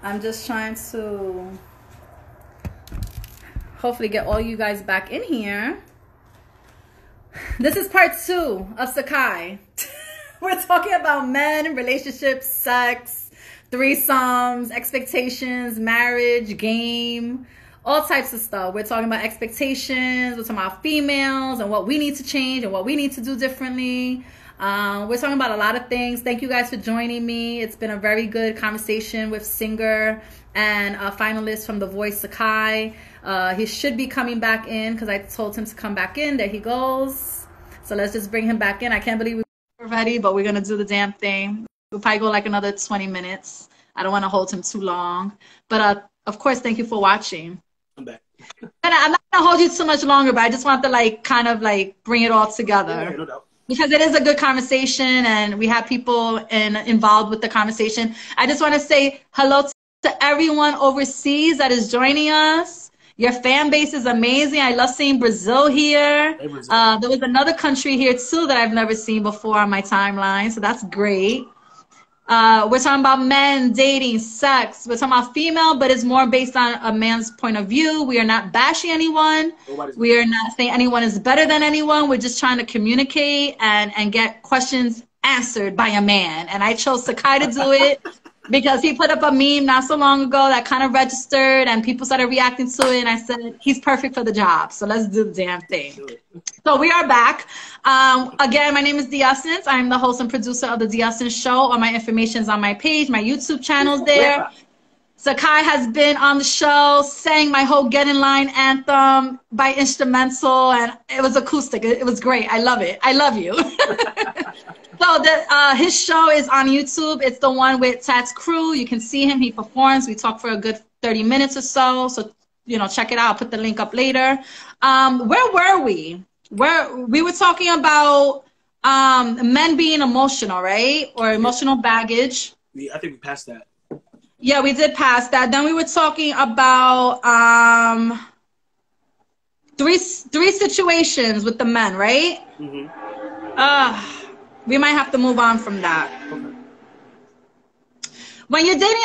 I'm just trying to hopefully get all you guys back in here. This is part 2 of Zaxai. We're talking about men, relationships, sex, threesomes, expectations, marriage, game, all types of stuff. We're talking about expectations. We're talking about females and what we need to change and what we need to do differently. We're talking about a lot of things. Thank you guys for joining me. It's been a very good conversation with singer and a finalist from The Voice, Zaxai. He should be coming back in because I told him to come back in. There he goes. So let's just bring him back in. I can't believe we're ready, but we're going to do the damn thing. We'll probably go like another 20 minutes. I don't want to hold him too long. But of course, thank you for watching. I'm back. And I'm not going to hold you too much longer, but I just want to kind of bring it all together. Yeah, no doubt. Because it is a good conversation and we have people involved with the conversation. I just want to say hello to everyone overseas that is joining us. Your fan base is amazing. I love seeing Brazil here. Hey, Brazil. There was another country here too that I've never seen before on my timeline, so that's great. We're talking about men, dating, sex. We're talking about female, but it's more based on a man's point of view. We are not bashing anyone. We are not saying anyone is better than anyone. We're just trying to communicate and get questions answered by a man. And I chose Zaxai to do it because he put up a meme not so long ago that kind of registered and people started reacting to it. And I said, he's perfect for the job. So let's do the damn thing. So we are back. Again, my name is The Essence. I'm the host and producer of The Essence Show. All my information is on my page. My YouTube channel's there. Zaxai has been on the show, sang my whole GetInLine anthem by instrumental, and it was acoustic. It was great. I love it. I love you. So his show is on YouTube. It's the one with Tat's crew. You can see him. He performs. We talk for a good 30 minutes or so. So, check it out. I'll put the link up later. Where were we? We were talking about men being emotional, right? Or emotional baggage. I think we passed that. Yeah, we did pass that. Then we were talking about three situations with the men, right? Mm-hmm. We might have to move on from that. Okay. When you're dating,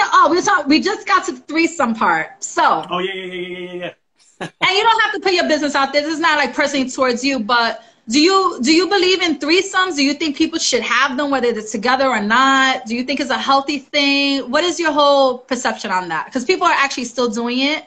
we just got to the threesome part. So. Oh yeah. And you don't have to put your business out there. This is not personally towards you, but do you believe in threesomes? Do you think people should have them, whether they're together or not? Do you think it's a healthy thing? What is your whole perception on that? Because people are actually still doing it.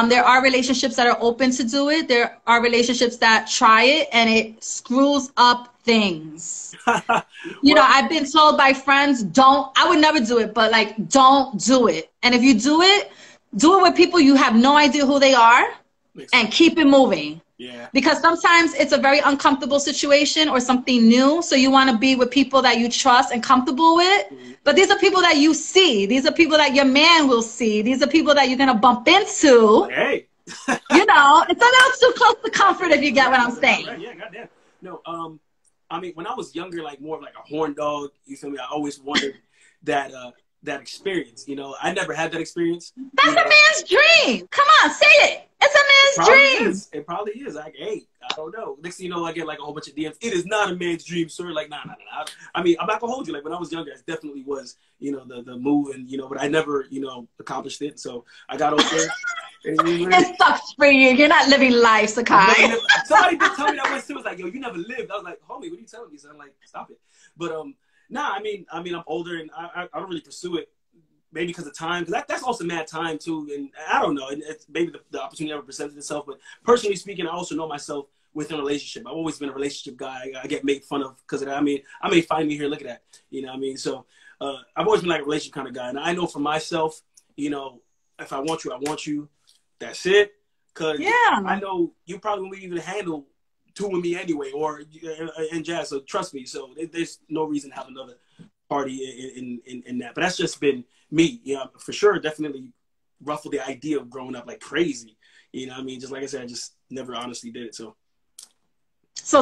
There are relationships that are open to do it. There are relationships that try it, and it screws up things. I've been told by friends, I would never do it, but don't do it. And if you do it with people you have no idea who they are, and keep it moving. Yeah. Because sometimes it's a very uncomfortable situation or something new. So you want to be with people that you trust and comfortable with. Mm-hmm. But these are people that you see. These are people that your man will see. These are people that you're going to bump into. Hey. It's a little too close to comfort if you get what I'm saying. Right, yeah, goddamn. No, I mean, when I was younger, more of a horn dog, you feel me? I always wanted that experience, I never had that experience. That's a man's dream. Come on, say it. It's a man's dream. It probably is. Hey, I don't know. Next thing you know, I get a whole bunch of DMs. It is not a man's dream, sir. Nah. I mean, I'm not gonna hold you. When I was younger, it definitely was, the move, and but I never, accomplished it. So I got over there. It sucks for you. You're not living life, Zaxai. Somebody did tell me that once too. Was like, yo, you never lived. I was like, homie, what are you telling me? So I'm like, stop it. But I mean, I'm older and I don't really pursue it. Maybe because of time, because that's also mad time too, and I don't know. And it's maybe the opportunity never presented itself. But personally speaking, I also know myself within a relationship. I've always been a relationship guy. I get made fun of because of that. I mean, I may find me here. Look at that. You know what I mean? So I've always been a relationship kind of guy, and I know for myself, if I want you, I want you. That's it. Because I know you probably won't even handle two with me anyway, or in jazz. So trust me. So there's no reason to have another party in that. But that's just been me. For sure, definitely ruffled the idea of growing up like crazy. You know what I mean? Just like I said, I just never honestly did it. So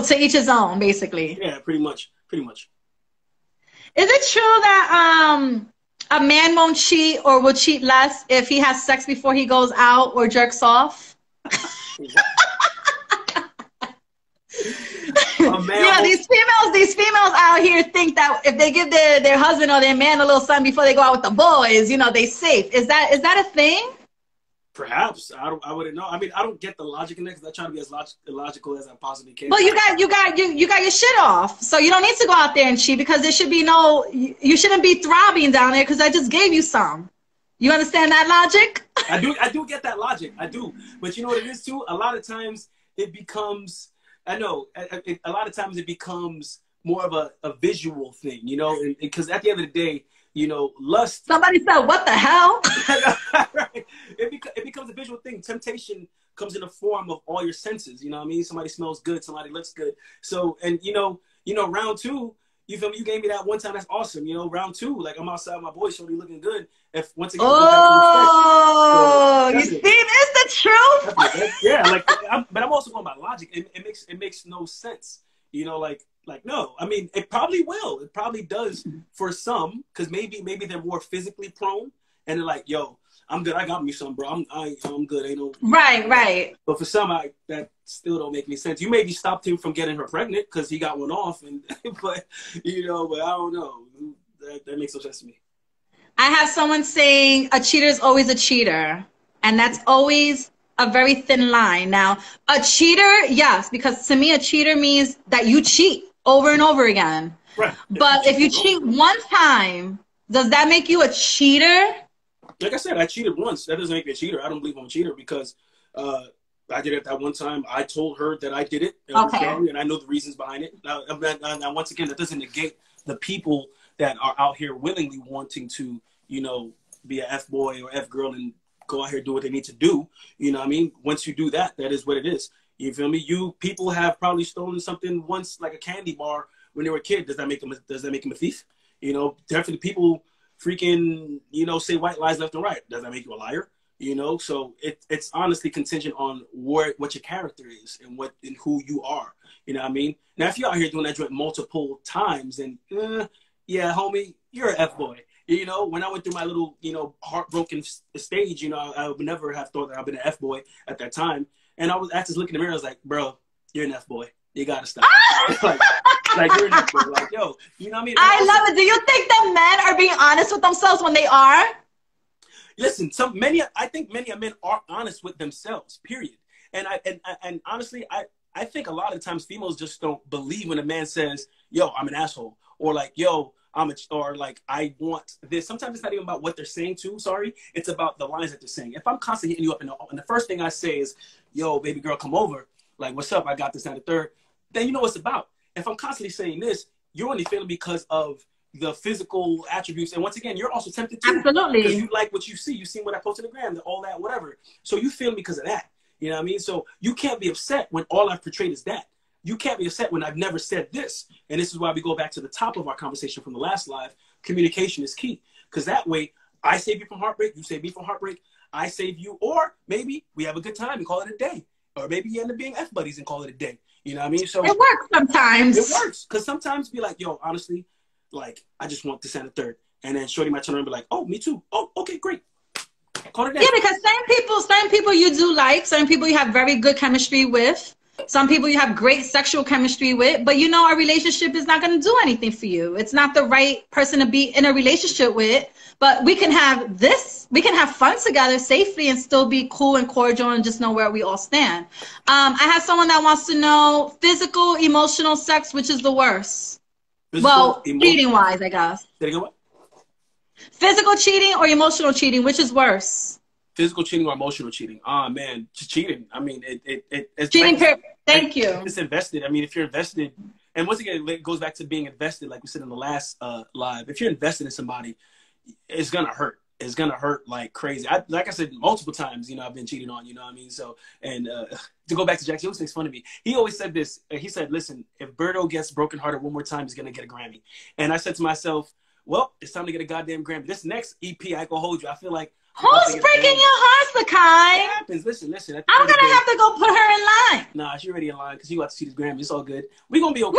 to each his own, basically. Yeah, pretty much. Is it true that a man won't cheat or will cheat less if he has sex before he goes out or jerks off? A man these females out here think that if they give their husband or their man a little something before they go out with the boys, you know, they safe. Is that a thing? Perhaps. I wouldn't know. I mean, I don't get the logic in it because I try to be as illogical as I possibly can. Well, you got your shit off, so you don't need to go out there and cheat because there should be you shouldn't be throbbing down there because I just gave you some. You understand that logic? I do get that logic. I do. But you know what it is too? A lot of times it becomes, a lot of times it becomes more of a visual thing, you know, because at the end of the day, you know, lust. Somebody said, what the hell? Right. It becomes a visual thing. Temptation comes in the form of all your senses. You know what I mean? Somebody smells good. Somebody looks good. So, and you know, round two, you feel me? You gave me that one time. That's awesome. You know, round two, like I'm outside with my boy, shorty looking good. If once again, you see, this the truth? Yeah, like, but I'm also going by logic. It makes no sense. You know, like no. I mean, it probably will. It probably does for some, because maybe they're more physically prone, and they're like, yo, I'm good. I got me some, bro. I'm good. Ain't no right. But for some, that still don't make any sense. You maybe stopped him from getting her pregnant because he got one off, and but you know, but I don't know. That makes no sense to me. I have someone saying a cheater is always a cheater, and that's always a very thin line. Now, a cheater, yes, because to me, a cheater means that you cheat over and over again. Right. But if you cheat one time, does that make you a cheater? Like I said, I cheated once. That doesn't make me a cheater. I don't believe I'm a cheater because I did it that one time. I told her that I did it. Okay. And I know the reasons behind it. Now, once again, that doesn't negate the people that are out here willingly wanting to, you know, be a F-boy or F-girl and go out here and do what they need to do. You know what I mean? Once you do that, that is what it is. You feel me? People have probably stolen something once, like a candy bar when they were a kid. Does that make them a thief? You know, definitely people freaking, you know, say white lies left and right. Does that make you a liar? You know, so it's honestly contingent on what your character is and who you are. You know what I mean? Now, if you're out here doing that joint multiple times, then yeah, homie, you're an F-boy. You know, when I went through my little, you know, heartbroken stage, you know, I would never have thought that I've been an F-boy at that time. And I just looking in the mirror, I was like, bro, you're an F-boy. You gotta stop. like you're an F-boy. Like, yo, you know what I mean? I love it. Do you think that men are being honest with themselves when they are? Listen, I think many men are honest with themselves, period. And honestly, I think a lot of times females just don't believe when a man says, yo, I'm an asshole, or like, yo, or like, I want this. Sometimes it's not even about what they're saying too, sorry. It's about the lines that they're saying. If I'm constantly hitting you up and the first thing I say is, yo, baby girl, come over. Like, what's up? I got this and the third. Then you know what it's about. If I'm constantly saying this, you're only feeling because of the physical attributes. And once again, you're also tempted too. Absolutely. Because you like what you see. You've seen what I posted on the gram, all that, whatever. So you feel me because of that. You know what I mean? So you can't be upset when all I've portrayed is that. You can't be upset when I've never said this. And this is why we go back to the top of our conversation from the last live. Communication is key. Because that way, I save you from heartbreak. You save me from heartbreak. I save you. Or maybe we have a good time and call it a day. Or maybe you end up being F-buddies and call it a day. You know what I mean? So it works sometimes. It works. Because sometimes be like, yo, honestly, like, I just want this and the third. And then shorty might turn around and be like, oh, me too. Oh, okay, great. Call it a day. Yeah, because certain people you do like, certain people you have very good chemistry with. Some people you have great sexual chemistry with, but you know a relationship is not going to do anything for you. It's not the right person to be in a relationship with, but we can have fun together safely and still be cool and cordial and just know where we all stand. I have someone that wants to know physical, emotional sex, which is the worst? Cheating-wise, I guess. Did I go what? Physical cheating or emotional cheating, which is worse? Physical cheating or emotional cheating? Ah, man, cheating. I mean, it's cheating. Thank you. It's invested. I mean, if you're invested, and once again, it goes back to being invested, like we said in the last live. If you're invested in somebody, it's gonna hurt. It's gonna hurt like crazy. Like I said multiple times, you know, I've been cheated on. You know what I mean? So, and to go back to Jack, he always makes fun of me. He always said this. He said, "Listen, if Birdo gets brokenhearted one more time, he's gonna get a Grammy." And I said to myself, "Well, it's time to get a goddamn Grammy." This next EP, I can hold you. I feel like. Who's breaking your heart, Zaxai? It happens. Listen. I'm going to have to go put her in line. Nah, she's already in line because you got to see this Grammy. It's all good. We're going to be okay.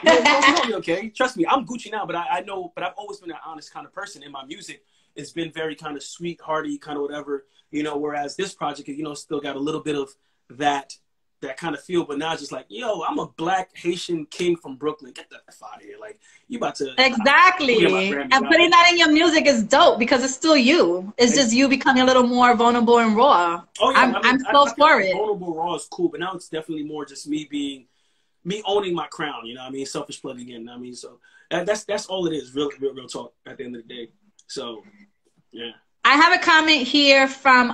We're going to be okay. Trust me, I'm Gucci now, but I know, but I've always been an honest kind of person in my music. It's been very kind of sweet, hearty, kind of whatever, you know, whereas this project, you know, still got a little bit of that that kind of feel, but now it's just like, yo, I'm a black Haitian king from Brooklyn. Get the F out of here. Like, you about to... Exactly. And putting that in your music is dope because it's still you. It's just you becoming a little more vulnerable and raw. Oh, yeah. I'm so for it. Vulnerable, raw is cool, but now it's definitely more just me owning my crown, you know what I mean? Selfish plugging in, you know what I mean? So that's all it is, real talk at the end of the day. So, yeah. I have a comment here from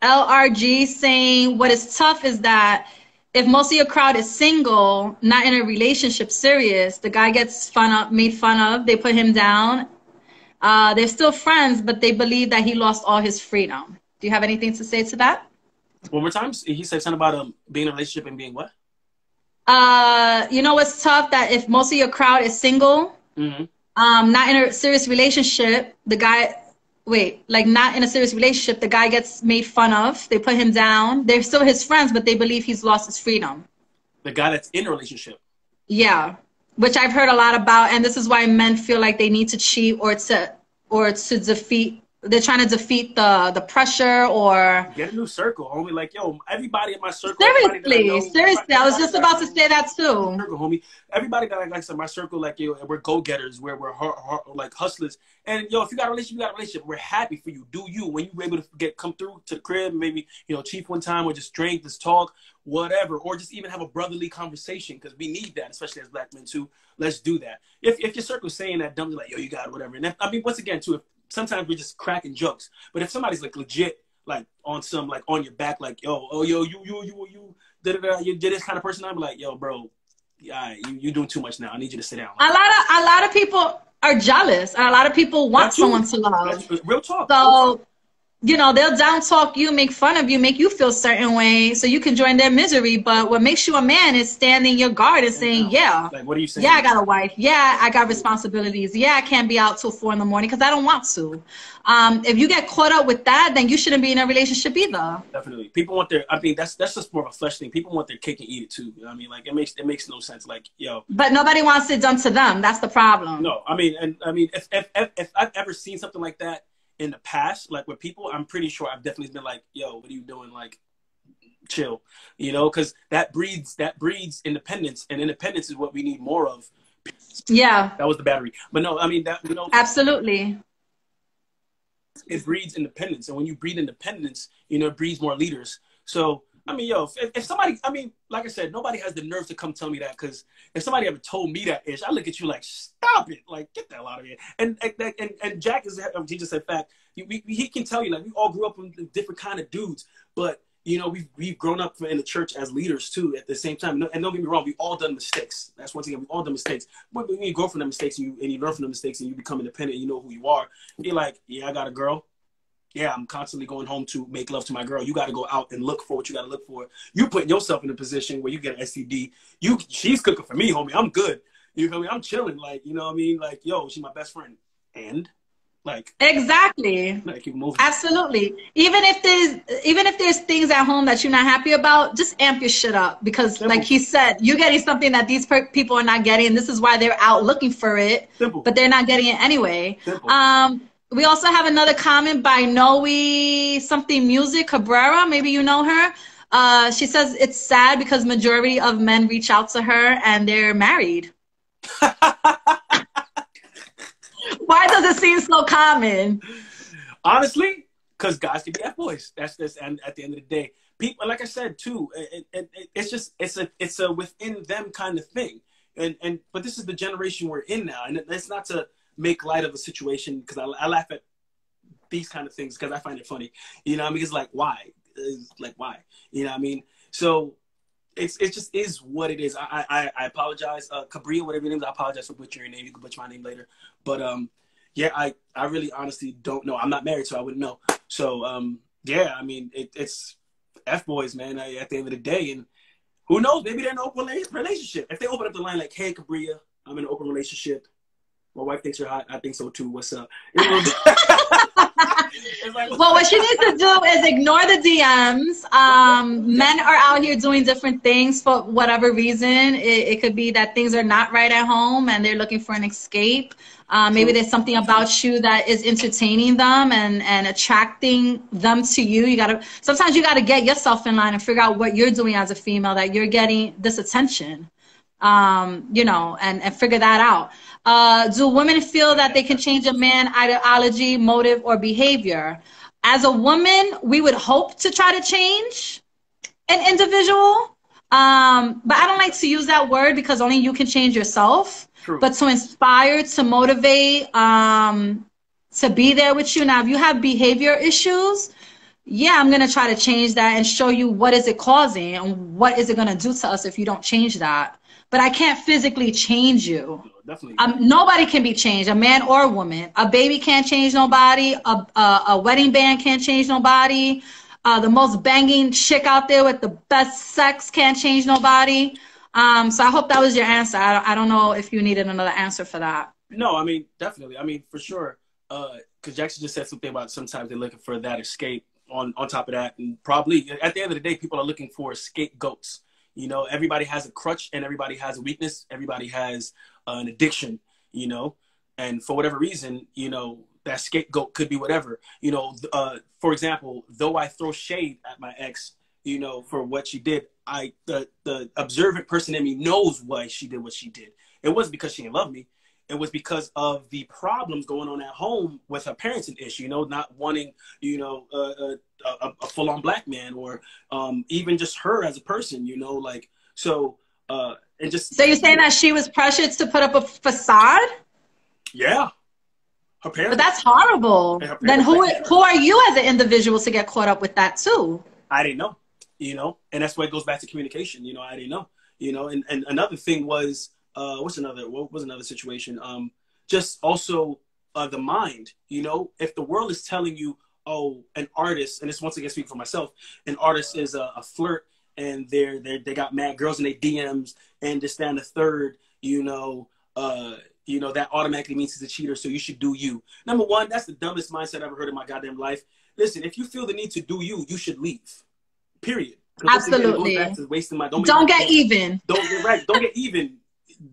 LRG saying what is tough is that if most of your crowd is single, not in a relationship, serious, the guy gets made fun of, they put him down. They're still friends, but they believe that he lost all his freedom. Do you have anything to say to that? One more time, he said something about being in a relationship and being what? You know what's tough? That if most of your crowd is single, not in a serious relationship, not in a serious relationship, the guy gets made fun of. They put him down. They're still his friends, but they believe he's lost his freedom. The guy that's in a relationship. Yeah, which I've heard a lot about, and this is why men feel like they need to cheat or to defeat. They're trying to defeat the pressure or get a new circle, homie. Like, yo, everybody in my circle. Seriously, I was just about to say that too. Circle, homie. Everybody that I in my circle, like, yo, we're go getters, we're like hustlers. And yo, if you got a relationship, you got a relationship. We're happy for you. Do you when you were able to come through to the crib, maybe chief one time or just drink, just talk, whatever, or just even have a brotherly conversation because we need that, especially as black men too. Let's do that. If your circle's saying that dumbly, like, yo, you got it, whatever. And I mean, once again, too, sometimes we're just cracking jokes. But if somebody's like legit, like on some, like on your back, like, yo, you did this kind of person, I'm like, yo, bro, you doing too much now. I need you to sit down. A lot of people are jealous. And a lot of people want someone to love. That's real talk. So, they'll down talk you, make fun of you, make you feel a certain way so you can join their misery. But what makes you a man is standing your guard and saying, yeah. Like, what are you saying? Yeah, I got a wife. Yeah, I got responsibilities. Yeah, I can't be out till 4 in the morning because I don't want to. If you get caught up with that, then you shouldn't be in a relationship either. Definitely. People want that's just more of a flesh thing. People want their cake and eat it too. You know what I mean? Like, it makes no sense. Like, yo. But nobody wants it done to them. That's the problem. No, if I've ever seen something like that in the past, like with people, I'm pretty sure I've definitely been like, yo, what are you doing? Like, chill, because that breeds independence, and independence is what we need more of. Yeah. That was the battery. But no, I mean, absolutely. It breeds independence. And when you breed independence, it breeds more leaders. So, I mean, yo, if somebody, like I said, nobody has the nerve to come tell me that, because if somebody ever told me that ish, I look at you like, stop it. Like, get the hell out of here. And Jack he just said fact. He can tell you, like, we all grew up with different kind of dudes, but, we've grown up in the church as leaders too at the same time. And don't get me wrong, we've all done mistakes. That's once again, we've all done mistakes. But when you grow from the mistakes and you learn from the mistakes and you become independent, you know who you are. You're like, yeah, I got a girl. Yeah, I'm constantly going home to make love to my girl. You got to go out and look for what you got to look for. You putting yourself in a position where you get an STD. She's cooking for me, homie. I'm good. You feel me? I'm chilling. Like, you know what I mean? Like, yo, she's my best friend. And like, exactly. Like, keep moving. Absolutely. Even if there's things at home that you're not happy about, just amp your shit up, because Simple. Like he said, you're getting something that these people are not getting. This is why they're out looking for it. Simple. But they're not getting it anyway. Simple. We also have another comment by Noe something music Cabrera. Maybe you know her. She says it's sad because majority of men reach out to her and they're married. Why does it seem so common? Honestly, because guys can be F-boys. That's this, and at the end of the day, people, like I said too, it's a within them kind of thing. But this is the generation we're in now, and it's not to make light of a situation, because I laugh at these kind of things because I find it funny. You know what I mean? It's like, why? Why? You know what I mean? So it just is what it is. I apologize. Cabria, whatever your name is, I apologize for butchering your name. You can butcher my name later. But yeah, I really honestly don't know. I'm not married, so I wouldn't know. So yeah, I mean, it's F-boys, man, at the end of the day. And who knows? Maybe they're in an open relationship. If they open up the line like, hey, Cabria, I'm in an open relationship. My wife thinks you're hot. I think so too. What's up? Well, what she needs to do is ignore the DMs. Men are out here doing different things for whatever reason. It could be that things are not right at home and they're looking for an escape. Maybe there's something about you that is entertaining them and attracting them to you. Sometimes you gotta get yourself in line and figure out what you're doing as a female that you're getting this attention. And figure that out. Do women feel that they can change a man ideology, motive, or behavior? As a woman, we would hope to try to change an individual. But I don't like to use that word because only you can change yourself. True. But to inspire, to motivate, to be there with you. Now, if you have behavior issues, yeah, I'm going to try to change that and show you what is it causing and what is it going to do to us if you don't change that. But I can't physically change you. Definitely. Nobody can be changed, a man or a woman. A baby can't change nobody. A wedding band can't change nobody. The most banging chick out there with the best sex can't change nobody. So I hope that was your answer. I don't know if you needed another answer for that. No, I mean, definitely. I mean, for sure. Because Jackson just said something about sometimes they're looking for that escape on top of that. And probably at the end of the day, people are looking for scapegoats. You know, everybody has a crutch and everybody has a weakness. Everybody has an addiction, you know, and for whatever reason, you know, that scapegoat could be whatever, you know, for example, though I throw shade at my ex, you know, for what she did, the observant person in me knows why she did what she did. It wasn't because she didn't love me. It was because of the problems going on at home with her parents and issue, you know, not wanting, you know, a full-on black man or even just her as a person, you know, like, so, and just. So you're saying that she was pressured to put up a facade? Yeah. Her parents. But that's horrible. Then who are you as an individual to get caught up with that too? I didn't know, you know, and that's why it goes back to communication. You know, I didn't know, you know, and another thing was, what was another situation? Just also the mind, you know, if the world is telling you, oh, an artist, and this once again speaking for myself, an artist is a flirt and they got mad girls in their DMs and this, that, and the third, you know, that automatically means he's a cheater. So you should do you. Number one, that's the dumbest mindset I've ever heard in my goddamn life. Listen, if you feel the need to do you, you should leave. Period. Absolutely. Wasting my, don't get even. Don't get even.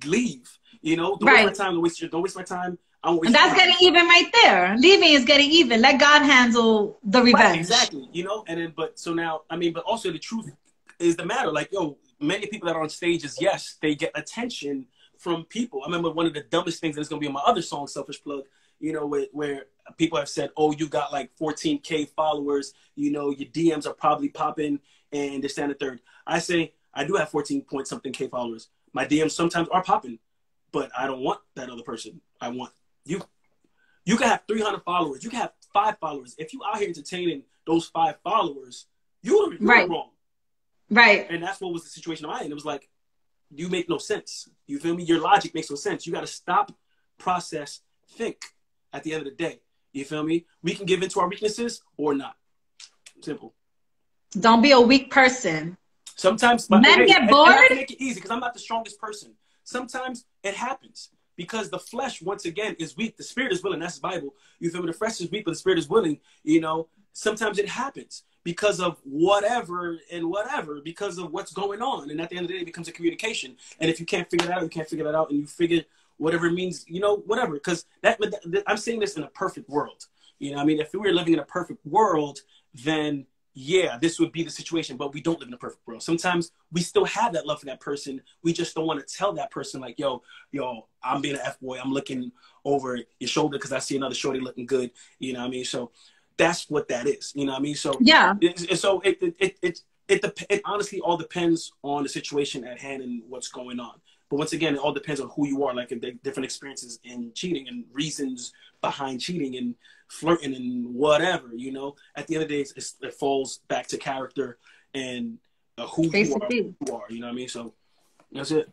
Leave. You know, don't waste my time. Don't waste my time. And that's getting even right there. Leaving is getting even. Let God handle the revenge. Right, exactly. You know, and then, but so now, I mean, but also the truth is the matter. Like, yo, many people that are on stages, yes, they get attention from people. I remember one of the dumbest things that's going to be on my other song, Selfish Plug, you know, where people have said, oh, you got like 14K followers, you know, your DMs are probably popping and this, that, and the third. I say, I do have 14 point something K followers. My DMs sometimes are popping, but I don't want that other person. I want you. You can have 300 followers. You can have 5 followers. If you out here entertaining those 5 followers, you're wrong. Right. And that's what was the situation I'm in. It was like, you make no sense. You feel me? Your logic makes no sense. You got to stop, process, think at the end of the day. You feel me? We can give in to our weaknesses or not. Simple. Don't be a weak person. Sometimes men get bored. And I can make it easy because I'm not the strongest person. Sometimes it happens because the flesh, once again, is weak. The spirit is willing. That's the Bible. You feel me? The flesh is weak, but the spirit is willing. You know, sometimes it happens because of whatever, because of what's going on. And at the end of the day, it becomes a communication. And if you can't figure that out, you can't figure that out, and you figure whatever it means, you know, whatever. Because I'm saying this in a perfect world. You know what I mean? If we were living in a perfect world, then yeah, this would be the situation, but we don't live in a perfect world. Sometimes we still have that love for that person. We just don't want to tell that person like, yo, I'm being an F-boy. I'm looking over your shoulder because I see another shorty looking good. You know what I mean? So that's what that is. You know what I mean? So yeah. So it honestly all depends on the situation at hand and what's going on. But once again, it all depends on who you are, like different experiences in cheating and reasons behind cheating and flirting and whatever, you know. At the end of the day, it falls back to character and who you are, you know what I mean? So that's it.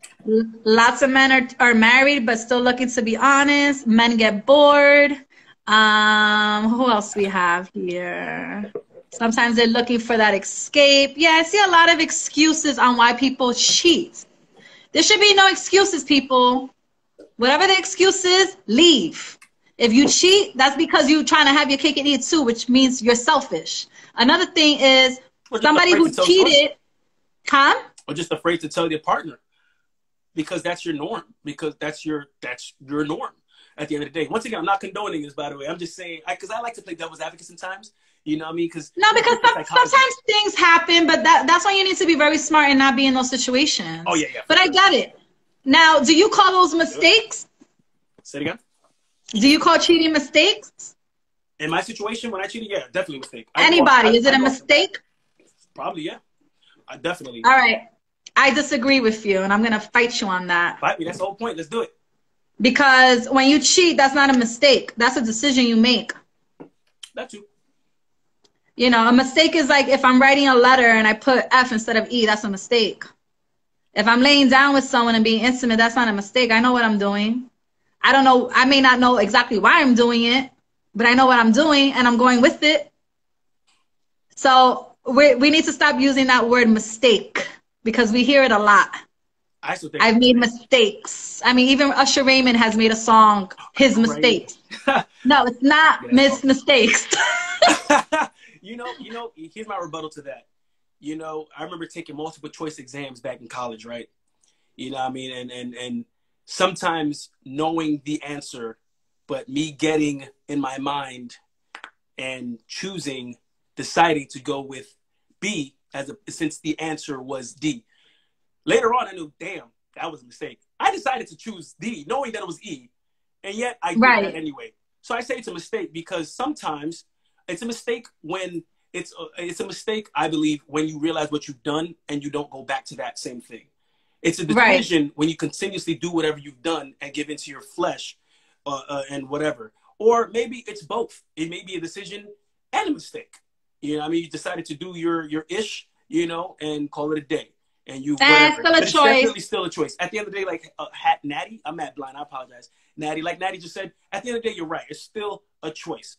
Lots of men are married but still looking to be honest. Men get bored. Who else we have here? Sometimes they're looking for that escape. Yeah, I see a lot of excuses on why people cheat. There should be no excuses, people. Whatever the excuse is, leave. If you cheat, that's because you're trying to have your cake and eat it too, which means you're selfish. Another thing is somebody who cheated, huh? Or just afraid to tell your partner because that's your norm, because that's your norm at the end of the day. Once again, I'm not condoning this, by the way. I'm just saying, because I like to play devil's advocate sometimes. You know what I mean? No, because sometimes things happen, but that's why you need to be very smart and not be in those situations. Oh, yeah. But I get it. Now, do you call those mistakes? Say it again. Do you call cheating mistakes? In my situation, when I cheated, yeah, definitely a mistake. Anybody, is it a mistake? Probably, yeah. Definitely. All right. I disagree with you, and I'm going to fight you on that. Fight me. That's the whole point. Let's do it. Because when you cheat, that's not a mistake. That's a decision you make. That too. You know, a mistake is like if I'm writing a letter and I put F instead of E, that's a mistake. If I'm laying down with someone and being intimate, that's not a mistake. I know what I'm doing. I don't know. I may not know exactly why I'm doing it, but I know what I'm doing and I'm going with it. So we need to stop using that word mistake because we hear it a lot. I've made mistakes. I mean, even Usher Raymond has made a song, His Mistakes. No, it's not mistakes. You know, here's my rebuttal to that. You know, I remember taking multiple choice exams back in college, right? You know what I mean? And sometimes knowing the answer, but me getting in my mind and deciding to go with B since the answer was D. Later on, I knew, damn, that was a mistake. I decided to choose D, knowing that it was E, and yet I did that anyway. So I say it's a mistake because sometimes it's a mistake when it's a mistake, I believe, when you realize what you've done and you don't go back to that same thing. It's a decision when you continuously do whatever you've done and give into your flesh and whatever. Or maybe it's both. It may be a decision and a mistake. You know what I mean? You decided to do your ish, you know, and call it a day. And you whatever. Still a choice. It's definitely still a choice. At the end of the day, like Natty, I'm mad blind. I apologize. Natty, like Natty just said, at the end of the day, you're right. It's still a choice.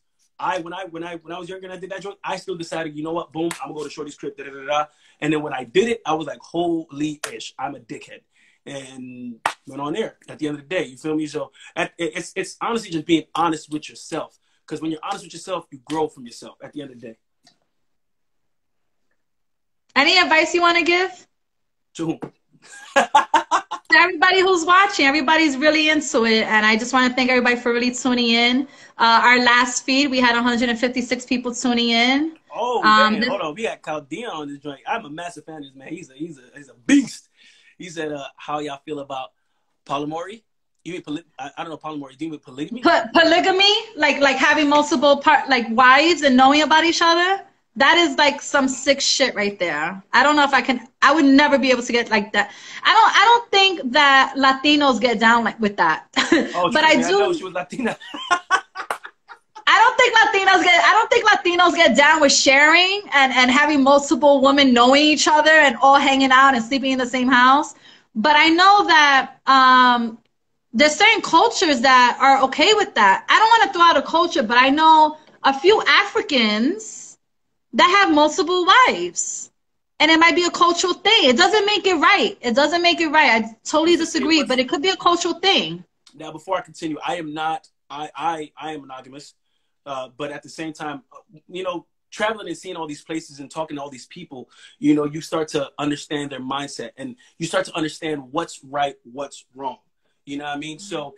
When I was younger and I did that joint, I still decided, you know what, boom, I'm gonna go to Shorty's crib, da da da da. And then when I did it, I was like, holy ish, I'm a dickhead, and went on there. At the end of the day, you feel me? So it's honestly just being honest with yourself, because when you're honest with yourself, you grow from yourself. At the end of the day. Any advice you want to give? To whom? To everybody who's watching. Everybody's really into it, and I just want to thank everybody for really tuning in. Our last feed, we had 156 people tuning in. Oh man, hold on, we got Caldea on this joint. I'm a massive fan of this man. He's a beast. He said, "How y'all feel about polyamory?" You mean I don't know polyamory. Do you mean polygamy? Polygamy, like having multiple wives and knowing about each other. That is like some sick shit right there. I don't know if I would never be able to get like that. I don't think that Latinos get down with that. Oh, but I do. I know she was Latina. I don't think Latinos get down with sharing and having multiple women knowing each other and all hanging out and sleeping in the same house. But I know that there's certain cultures that are okay with that. I don't want to throw out a culture, but I know a few Africans that have multiple wives, and it might be a cultural thing. It doesn't make it right. It doesn't make it right. I totally disagree, but it could be a cultural thing. Now, before I continue, I am not. I am monogamous, but at the same time, you know, traveling and seeing all these places and talking to all these people, you know, you start to understand their mindset and you start to understand what's right, what's wrong. You know what I mean? So,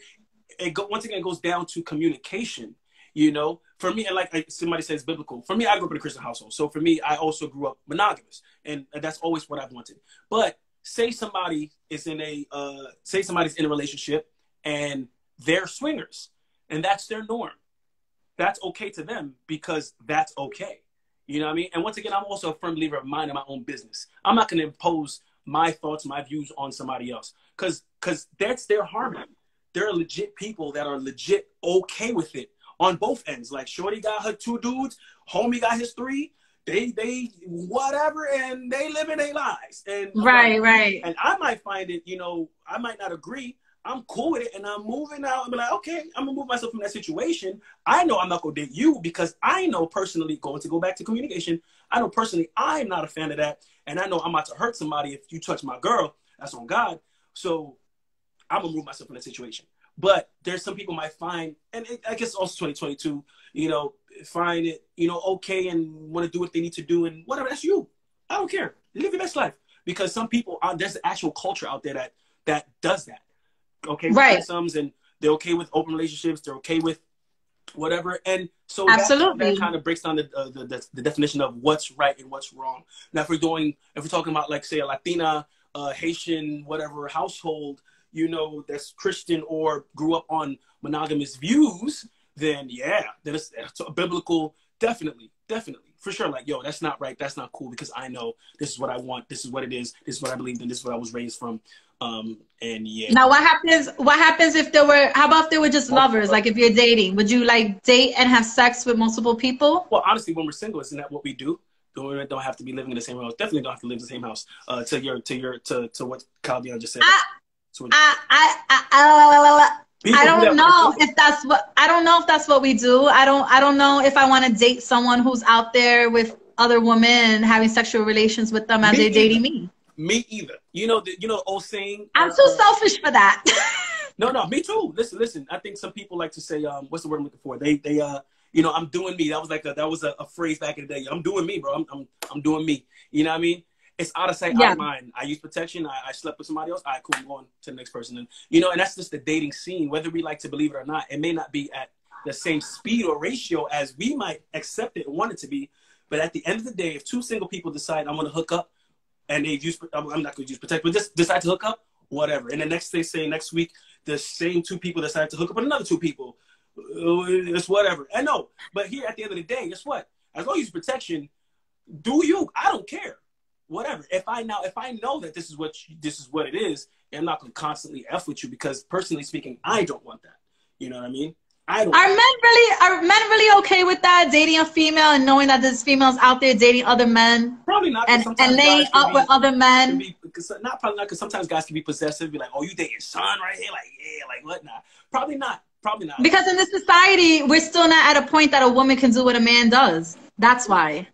once again, it goes down to communication. You know, for me, and like somebody says biblical, for me, I grew up in a Christian household. So for me, I also grew up monogamous, and that's always what I've wanted. But say somebody is somebody's in a relationship and they're swingers and that's their norm. That's okay to them because that's okay. You know what I mean? And once again, I'm also a firm believer of minding my own business. I'm not going to impose my thoughts, my views on somebody else because that's their harmony. There are legit people that are legit okay with it. On both ends, like Shorty got her 2 dudes, homie got his 3. They whatever, and they living their lives. And right. And I might find it, you know, I might not agree. I'm cool with it, and I'm moving out. I'm like, okay, I'm gonna move myself from that situation. I know I'm not gonna date you because I know personally, going to go back to communication. I know personally I'm not a fan of that, and I know I'm about to hurt somebody if you touch my girl. That's on God. So I'm gonna move myself from that situation. But there's some people might find, and I guess also 2022, you know, find it, you know, okay and want to do what they need to do and whatever. That's you. I don't care. Live your best life. Because some people, there's actual culture out there that does that. Okay with threesomes, and they're okay with open relationships. They're okay with whatever. And so that kind of breaks down the definition of what's right and what's wrong. Now, if we're talking about, like, say, a Latina, Haitian, whatever household, you know, that's Christian or grew up on monogamous views, then then it's a biblical, definitely, for sure. Like, yo, that's not right. That's not cool, because I know this is what I want. This is what it is. This is what I believe in. This is what I was raised from. And yeah. Now, what happens if how about if they were just lovers? Like, if you're dating, would you like date and have sex with multiple people? Well, honestly, when we're single, isn't that what we do? We don't have to be living in the same house. Definitely don't have to live in the same house. To what Caldion just said. I don't know if that's what we do. I don't know if I want to date someone who's out there with other women and having sexual relations with them as they're dating me. Me either. You know the old saying. I'm too selfish for that. No, me too. Listen. I think some people like to say, what's the word I'm looking for? They you know, I'm doing me. That was a phrase back in the day. I'm doing me, bro. I'm doing me. You know what I mean? It's out of sight, out of mind. I use protection. I slept with somebody else. All right, cool. I'm going to the next person. And, you know, and that's just the dating scene. Whether we like to believe it or not, it may not be at the same speed or ratio as we might accept it and want it to be. But at the end of the day, if two single people decide I'm going to hook up, and I'm not going to use protection, but just decide to hook up, whatever. And the next week, the same two people decide to hook up with another two people. It's whatever. I know. But here at the end of the day, guess what? As long as you use protection, do you? I don't care. Whatever. If I know that this is what it is, I'm not going to constantly F with you, because personally speaking, I don't want that. You know what I mean? Are men really okay with that, dating a female and knowing that this female's out there dating other men? Probably not. And laying up with other men. Probably not, because sometimes guys can be possessive, be like, oh, you dating son right here? Like, yeah, like what? Nah. Probably not. Because in this society, we're still not at a point that a woman can do what a man does. That's why.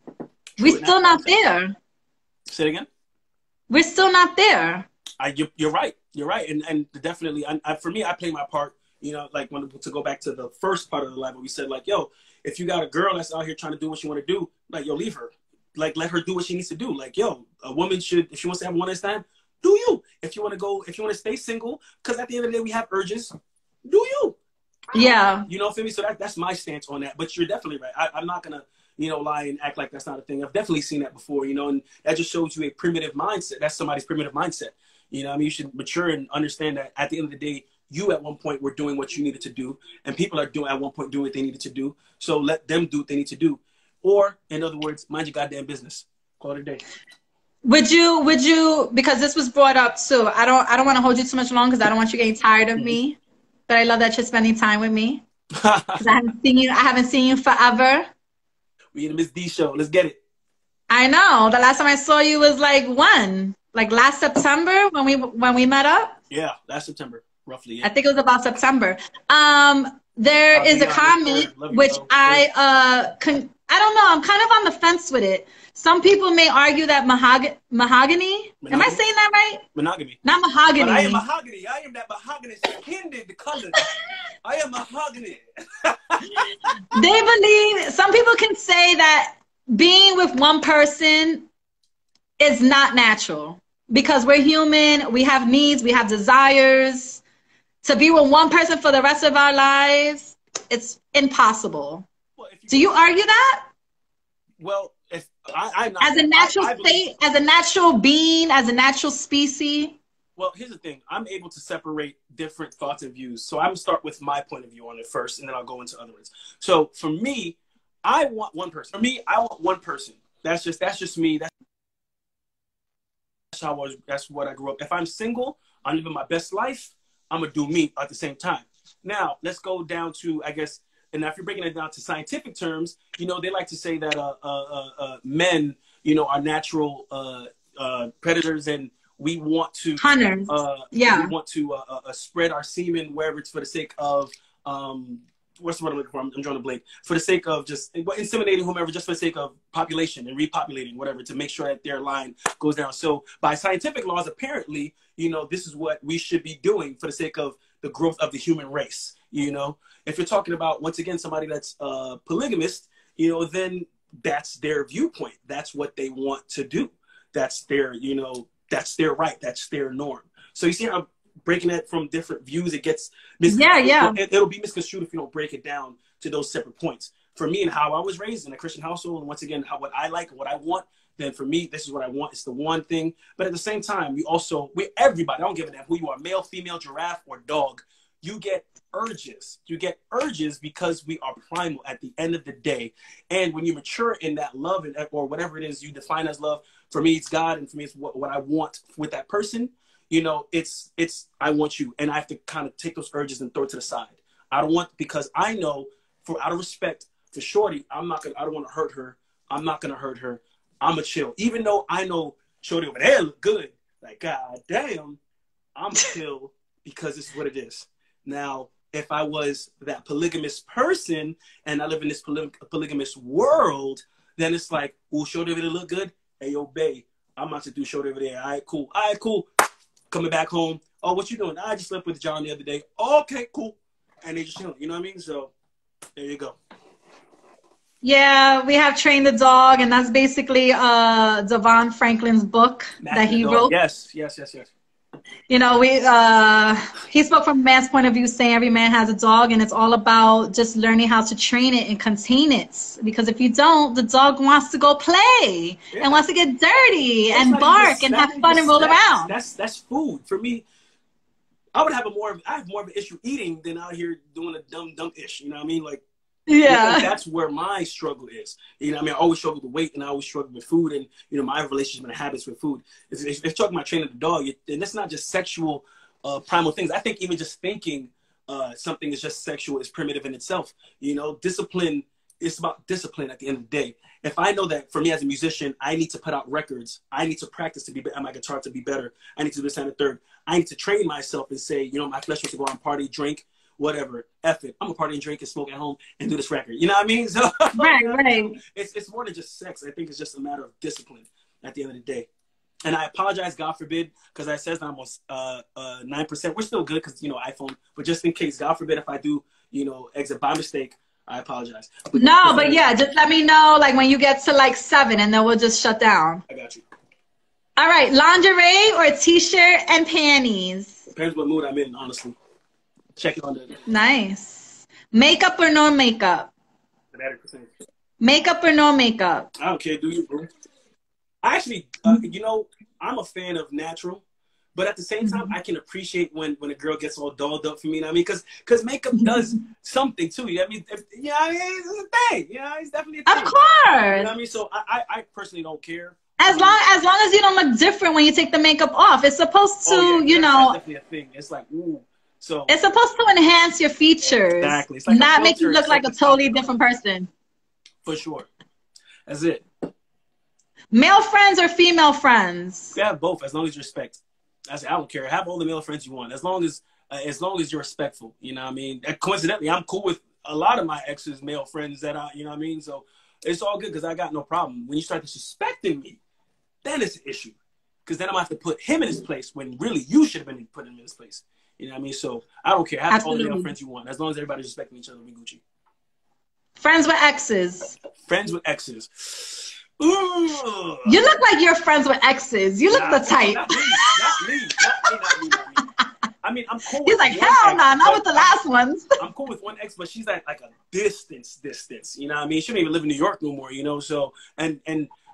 We're still not there. Say it again? We're still not there. You're right. And definitely, for me, I play my part. You know, like, to go back to the first part of the live, where we said, like, yo, if you got a girl that's out here trying to do what she want to do, like, yo, leave her. Like, let her do what she needs to do. Like, yo, a woman should, if she wants to have one night stand, do you. If you want to stay single, because at the end of the day, we have urges, do you. Yeah. You know, for me, so that's my stance on that. But you're definitely right. I'm not going to, you know, lie and act like that's not a thing. I've definitely seen that before, you know, and that just shows you a primitive mindset. That's somebody's primitive mindset. You know, I mean, you should mature and understand that at the end of the day, you at one point were doing what you needed to do, and people are at one point doing what they needed to do. So let them do what they need to do. Or, in other words, mind your goddamn business. Call it a day. Would you, because this was brought up too, I don't want to hold you too much long, because I don't want you getting tired of me, but I love that you're spending time with me. 'Cause I haven't seen you forever. We in the Miss D show. Let's get it. I know. The last time I saw you was like when? Like last September when we met up? Yeah, last September, roughly. Yeah. I think it was about September. There is a comment which I don't know. I'm kind of on the fence with it. Some people may argue that mahogany. Am I saying that right? Monogamy. Not mahogany. But I am mahogany. I am that mahogany skinned color. I am mahogany. They believe, some people can say that being with one person is not natural, because we're human, we have needs, we have desires. To be with one person for the rest of our lives, it's impossible. Well, do you argue that? Well, if I'm not, as a natural state, as a natural being, as a natural species. Well, here's the thing. I'm able to separate different thoughts and views. So I'm going to start with my point of view on it first, and then I'll go into other ones. So for me, I want one person. For me, I want one person. That's just me. That's what I grew up. If I'm single, I'm living my best life, I'm going to do me at the same time. Now, let's go down to, I guess, and now if you're breaking it down to scientific terms, you know, they like to say that men, you know, are natural predators, and we want to hunters. We want to spread our semen wherever it's for the sake of what's the word I'm looking for? I'm drawing a blank. For the sake of just inseminating whomever, just for the sake of population and repopulating, whatever, to make sure that their line goes down. So by scientific laws, apparently, you know, this is what we should be doing for the sake of the growth of the human race. You know, if you're talking about, once again, somebody that's polygamist, you know, then that's their viewpoint. That's what they want to do. That's their, you know, that's their right. That's their norm. So you see how breaking it from different views, it gets it'll be misconstrued if you don't break it down to those separate points. For me and how I was raised in a Christian household, and once again, what I like and what I want, then for me, this is what I want. It's the one thing. But at the same time, we everybody, I don't give a damn who you are, male, female, giraffe, or dog, you get urges. You get urges because we are primal at the end of the day. And when you mature in that love, or whatever it is you define as love, for me, it's God, and for me, it's what I want with that person. You know, it's I want you, and I have to kind of take those urges and throw it to the side. I don't want, because I know, out of respect for Shorty, I don't want to hurt her. I'm not gonna hurt her. I'm a chill, even though I know Shorty over there look good. Like, god damn, I'm chill because this is what it is. Now, if I was that polygamous person and I live in this polygamous world, then it's like, oh, Shorty over there look good. Hey, yo, babe, I'm about to do Shorty over there. All right, cool. All right, cool. Coming back home. Oh, what you doing? I just slept with John the other day. Okay, cool. And they just chilling. You know what I mean? So there you go. Yeah, we have Train the Dog, and that's basically Devon Franklin's book that he wrote. Yes. You know, he spoke from a man's point of view, saying every man has a dog, and it's all about just learning how to train it and contain it. Because if you don't, the dog wants to go play and wants to get dirty and bark and have fun and roll around. That's food for me. I have more of an issue eating than out here doing a dumb ish. You know what I mean? Like, yeah, that's where my struggle is. You know what I mean? I always struggle with weight, and I always struggle with food, and, you know, my relationship and habits with food. If you're talking about training the dog, and that's not just sexual primal things. I think even just thinking something is just sexual is primitive in itself. You know, discipline, it's about discipline at the end of the day. If I know that for me as a musician, I need to put out records, I need to practice to be better, my guitar to be better, I need to do this and the third, I need to train myself and say, you know, my flesh wants to go out and party, drink, whatever, F it. I'm a party and drink and smoke at home and do this record. You know what I mean? So right. It's more than just sex. I think it's just a matter of discipline at the end of the day. And I apologize, God forbid, because I says I'm on 9%. We're still good because, you know, iPhone. But just in case, God forbid, if I do, you know, exit by mistake, I apologize. But yeah, just let me know, like, when you get to like 7, and then we'll just shut down. I got you. All right, lingerie or t-shirt and panties? Depends what mood I'm in, honestly. Check it on the... Nice. Makeup or no makeup? Makeup or no makeup? I don't care. Do you, bro? I actually, you know, I'm a fan of natural, but at the same time, I can appreciate when a girl gets all dolled up for me. You know what I mean? Because makeup does something too. You know what I mean? It's a thing. You know, it's definitely a thing. Of course. You know what I mean? So I personally don't care. As long as you don't look different when you take the makeup off, it's supposed to, you know. That's definitely a thing. It's like, ooh. So it's supposed to enhance your features. Exactly. It's like not make you look like a totally different person. For sure. That's it. Male friends or female friends? You have both, as long as you respect. I don't care. Have all the male friends you want, as long as you're respectful. You know what I mean? And coincidentally, I'm cool with a lot of my ex's male friends that you know what I mean? So it's all good because I got no problem. When you start disrespecting me, then it's an issue. Because then I'm going to have to put him in his place when really you should have been putting him in his place. You know what I mean? So I don't care. Have all the male friends you want. As long as everybody's respecting each other, we Gucci. Friends with exes. Friends with exes. Ooh. You look like you're friends with exes. You look the type. Not me. I mean, I'm cool. He's like, hell no, not with the last ones. I'm cool with one ex, but she's at like a distance. You know what I mean? She don't even live in New York no more, you know? So, and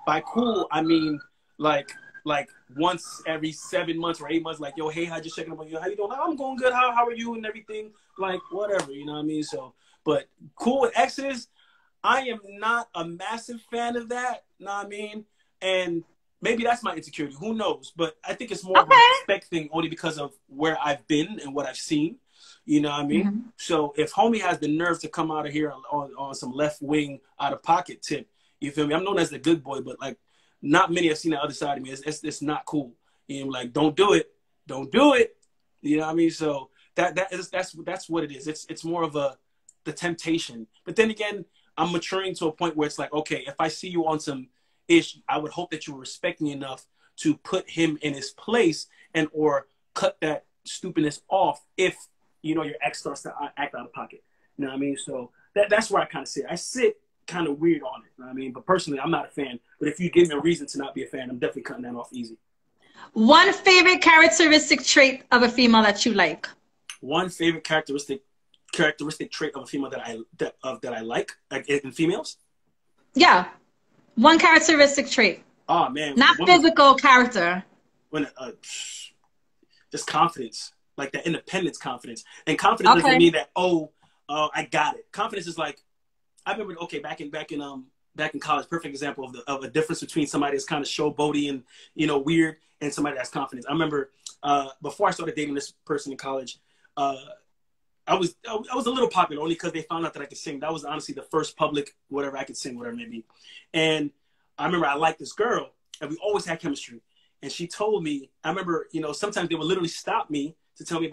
by cool, I mean, like once every 7 months or 8 months, like, yo, hey, how you checking up on you? How you doing? I'm going good. How are you and everything? Like, whatever, you know what I mean? So, but cool with exes, I am not a massive fan of that, you know what I mean? And maybe that's my insecurity. Who knows? But I think it's more of a respect thing only because of where I've been and what I've seen. You know what I mean? Mm-hmm. So if homie has the nerve to come out of here on some left wing out of pocket tip, you feel me? I'm known as the good boy, but like not many have seen the other side of me. It's not cool. You know, like don't do it. Don't do it. You know what I mean? So that's what it is. It's more of the temptation. But then again, I'm maturing to a point where it's like, okay, if I see you on some ish, I would hope that you respect me enough to put him in his place and or cut that stupidness off if you know, your ex starts to act out of pocket. You know what I mean? So that's where I kind of sit. I sit kind of weird on it. You know what I mean? But personally, I'm not a fan. But if you give me a reason to not be a fan, I'm definitely cutting that off easy. One favorite characteristic trait of a female that you like. One favorite characteristic trait of a female that I like in females. Yeah, one characteristic trait. Oh man, not physical character. When just confidence, like that independence, confidence, and confidence doesn't mean that I got it. Confidence is like, I remember back in college, perfect example of a difference between somebody that's kind of showboaty and, you know, weird, and somebody that's confident. I remember before I started dating this person in college, I was a little popular only because they found out that I could sing. That was honestly the first public whatever I could sing, whatever maybe. And I remember I liked this girl, and we always had chemistry. And she told me, I remember, you know, sometimes they would literally stop me to tell me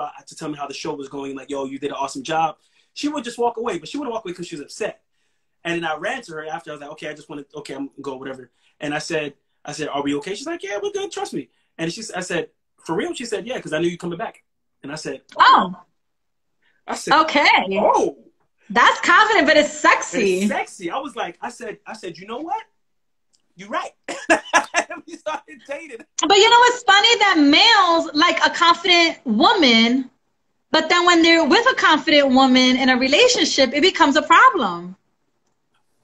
how the show was going. Like, yo, you did an awesome job. She would just walk away, but she wouldn't walk away because she was upset. And then I ran to her after. I was like, okay, I'm gonna go, whatever. And I said, are we okay? She's like, yeah, we're good. Trust me. And I said, for real? She said, yeah, because I knew you coming back. And I said, oh. I said, okay. Oh. That's confident, but it's sexy. It's sexy. I was like, I said, you know what? You're right. We started dating. But you know what's funny? That males like a confident woman, but then when they're with a confident woman in a relationship, it becomes a problem.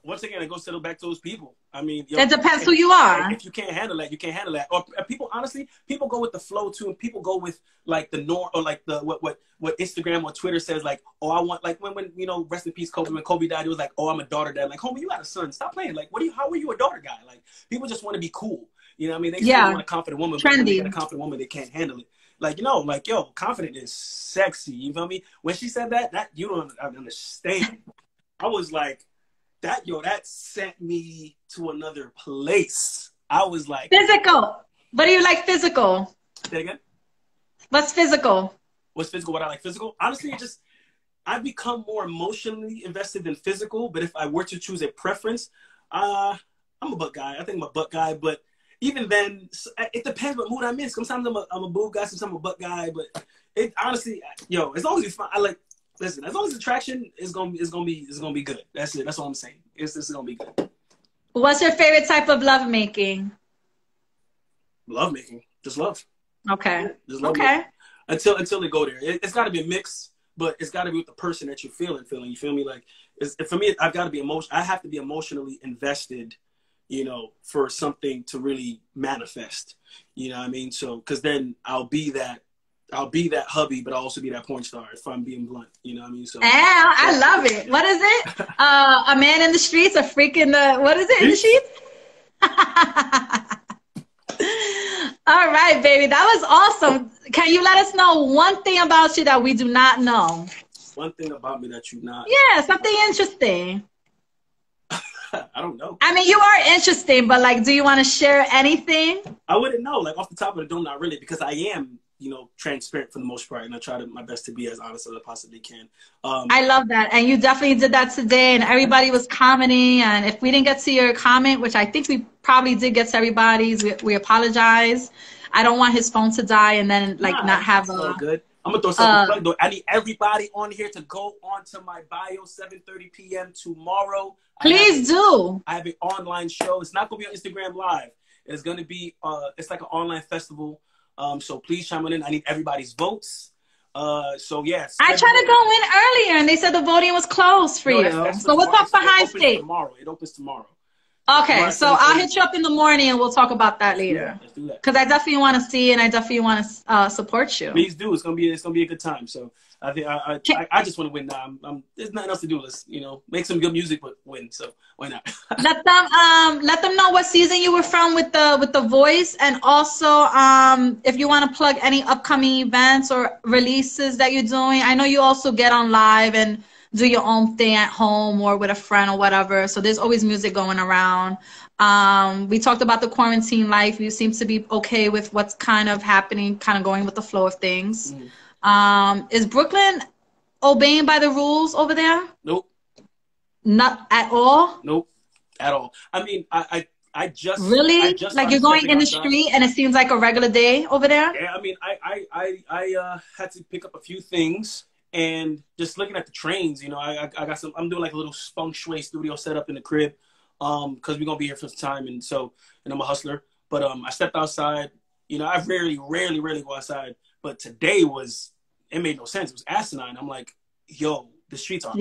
Once again, it goes to back to those people. I mean, it depends who you are. If you can't handle that, you can't handle that. Or people, honestly, people go with the flow too, and people go with like the norm or like the what Instagram or Twitter says. Like, oh, I want, like when you know, rest in peace, Kobe. When Kobe died, it was like, oh, I'm a daughter dad. Like, homie, you got a son. Stop playing. Like, how are you a daughter guy? Like, people just want to be cool. You know what I mean? They still want a confident woman, but when they get a confident woman, they can't handle it. Like, you know, like, yo, confident is sexy. You feel me? When she said that you don't understand. I was like, that sent me to another place. I was like, physical. What do you like physical? Say again? What's physical? What's physical? What I like physical? Honestly, I've become more emotionally invested than physical. But if I were to choose a preference, I'm a butt guy. I think I'm a butt guy. But even then, it depends what mood I'm in. Sometimes I'm a boob guy. Sometimes I'm a butt guy. But it honestly, yo, as long as it's fine, listen, as long as attraction is gonna be good. That's it. That's all I'm saying. This is gonna be good. What's your favorite type of lovemaking? Lovemaking, just love. Okay. Just love making. Until they go there. It's got to be a mix, but it's got to be with the person that you're feeling. You feel me? Like, for me, I've got to be I have to be emotionally invested, you know, for something to really manifest. You know what I mean? So, because then I'll be that hubby, but I'll also be that porn star, if I'm being blunt. You know what I mean? So I love it. What is it? A man in the streets, a freak in the, what is it, in the sheets? All right, baby. That was awesome. Can you let us know one thing about you that we do not know? One thing about me that you not. Yeah, something interesting. I don't know. I mean, you are interesting, but like, do you want to share anything? I wouldn't know. Like, off the top of the dome, not really, because I am, you know, transparent for the most part, and I try my best to be as honest as I possibly can. I love that, and you definitely did that today, and everybody was commenting, and if we didn't get to your comment, which I think we probably did get to everybody's, we apologize. I don't want his phone to die and then not have a... good. I'm going to throw something though. I need everybody on here to go onto my bio, 7:30 p.m. tomorrow. Please do. I have an online show. It's not going to be on Instagram Live. It's going to be, it's like an online festival. So please chime in. I need everybody's votes. So yes. I tried to go in earlier and they said the voting was closed for you. So we'll talk behind stage. It opens tomorrow. Okay, so I'll hit you up in the morning and we'll talk about that later. Let's do that. Because I definitely want to see and I definitely want to support you. Please do. It's gonna be a good time. So I think I just want to win now. There's nothing else to do. Let's make some good music, but win. So why not? let them know what season you were from with the voice, and also if you want to plug any upcoming events or releases that you're doing. I know you also get on live and do your own thing at home or with a friend or whatever. So there's always music going around. We talked about the quarantine life. You seem to be okay with what's kind of happening, kind of going with the flow of things. Is Brooklyn obeying by the rules over there? Nope. Not at all? Nope. At all. I mean, I just... Really? I just like you're going in the street and it seems like a regular day over there? Yeah, I mean, I had to pick up a few things. and just looking at the trains, you know, I got some. I'm doing like a little feng shui studio set up in the crib, because we're gonna be here for some time, and I'm a hustler. But I stepped outside. You know, I rarely go outside, but today it made no sense. It was asinine. I'm like, yo, the streets are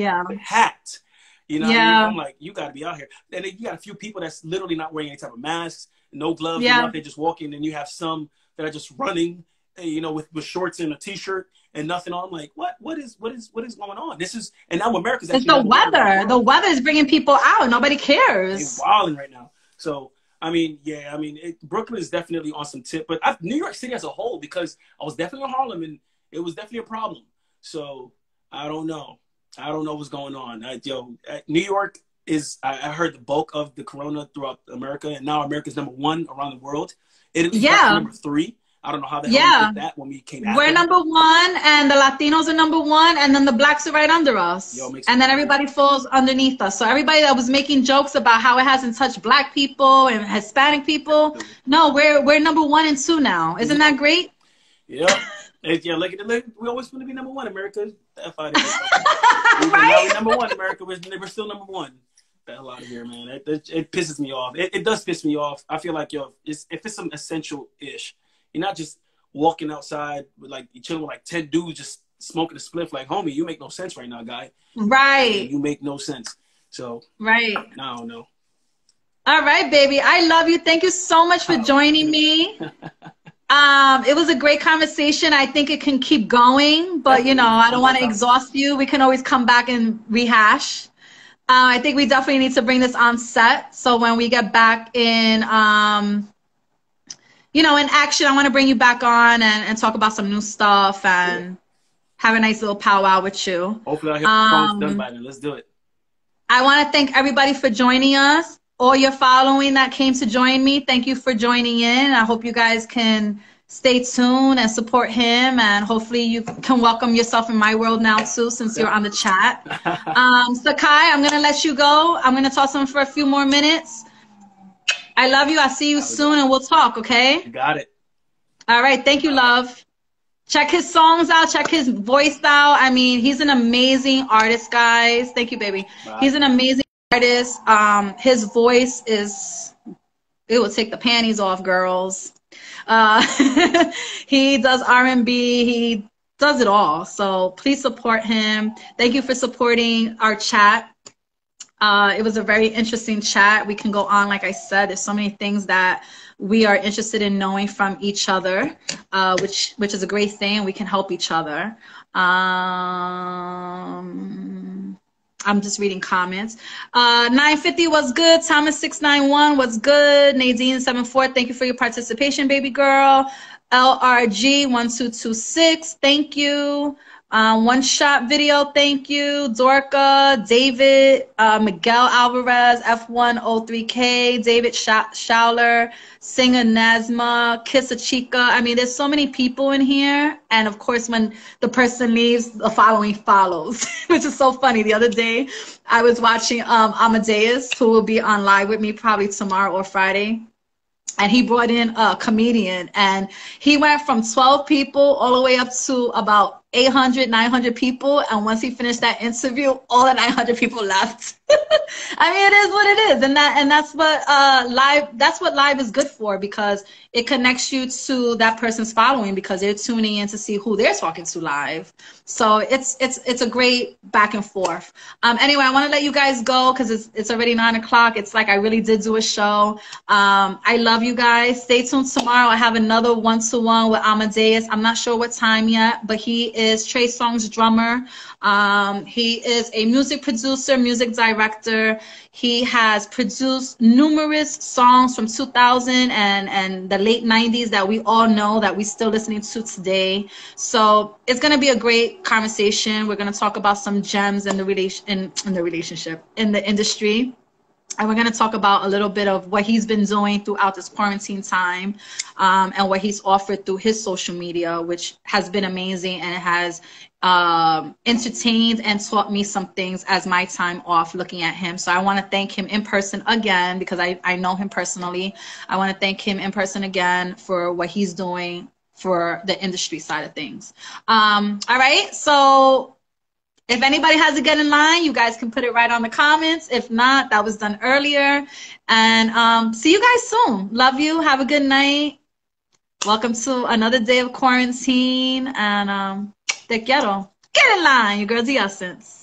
packed. You know what I mean? I'm like, you got to be out here. And then you got a few people that's literally not wearing any type of masks, no gloves, they're just walking. And you have some that are just running, you know, with shorts and a t-shirt and nothing on. I'm like, what is going on? And now America's actually— It's the weather. The weather is bringing people out. Nobody cares. They're wilding right now. So, I mean, Brooklyn is definitely on some tip. But New York City as a whole, because I was definitely in Harlem and it was definitely a problem. So, I don't know. I don't know what's going on. New York is, I heard, the bulk of the corona throughout America, and now America's #1 around the world. It is #3. I don't know how the hell we did that when we came out. We're #1, and the Latinos are #1, and then the blacks are right under us. And then everybody falls underneath us. So everybody that was making jokes about how it hasn't touched black people and Hispanic people, no, we're #1 and 2 now. Isn't that great? Yeah. Look, we always want to be #1, America. Right? Now we're #1, America. We're still #1. The hell out of here, man. It pisses me off. It does piss me off. I feel like, if it's some essential-ish, you're not just walking outside with you chilling with 10 dudes just smoking a spliff. Like, homie, you make no sense right now, guy. Right. You make no sense. So, right. I don't know. All right, baby. I love you. Thank you so much for joining me. It was a great conversation. I think it can keep going, but I don't want to exhaust you. We can always come back and rehash. I think we definitely need to bring this on set. So when we get back in, in action, I want to bring you back on and talk about some new stuff and have a nice little powwow with you. Hopefully I'll hear the phone's done by then. Let's do it. I want to thank everybody for joining us. All your following that came to join me, thank you for joining in. I hope you guys can stay tuned and support him, and hopefully you can welcome yourself in my world now too, since you're on the chat. Zaxai, I'm gonna let you go. I'm gonna toss him for a few more minutes. I love you. I'll see you soon, and we'll talk. Okay? You got it. All right. Thank you, love. Check his songs out. Check his voice out. I mean, he's an amazing artist, guys. Thank you, baby. Bye. He's an amazing artist. His voice it will take the panties off, girls. He does R&B. He does it all. So please support him. Thank you for supporting our chat. It was a very interesting chat. We can go on, like I said. There's so many things that we are interested in knowing from each other, which is a great thing. We can help each other. I'm just reading comments. 950 was good. Thomas 691 was good. Nadine 74, thank you for your participation, baby girl. LRG 1226, thank you. One shot video, thank you. Dorca, David, Miguel Alvarez, F103K, David Schauler, Singer Nazma, Kiss a Chica. I mean, there's so many people in here. And of course, when the person leaves, the following follows, which is so funny. The other day, I was watching Amadeus, who will be on live with me probably tomorrow or Friday. And he brought in a comedian, and he went from 12 people all the way up to about 800, 900 people. And once he finished that interview, all the 900 people left. I mean, it is what it is. And that's what live is good for, because it connects you to that person's following, because they're tuning in to see who they're talking to live. So it's a great back and forth. Anyway, I want to let you guys go because it's already 9 o'clock. It's like I really did do a show. I love you guys. Stay tuned tomorrow. I have another one-to-one with Amadeus. I'm not sure what time yet, but he is Trey Songz's drummer. He is a music producer, music director. He has produced numerous songs from 2000 and the late 90s that we all know, that we still listening to today. So it's going to be a great conversation. We're going to talk about some gems in the relationship, in the industry. And we're going to talk about a little bit of what he's been doing throughout this quarantine time, and what he's offered through his social media, which has been amazing, and it has entertained and taught me some things as my time off looking at him. So I want to thank him in person again, because I know him personally. I want to thank him in person again for what he's doing for the industry side of things. All right, so If anybody has a Get in Line, you guys can put it right on the comments. If not, that was done earlier. And see you guys soon. Love you. Have a good night. Welcome to another day of quarantine. And te quiero. Get in line, your girl's the essence.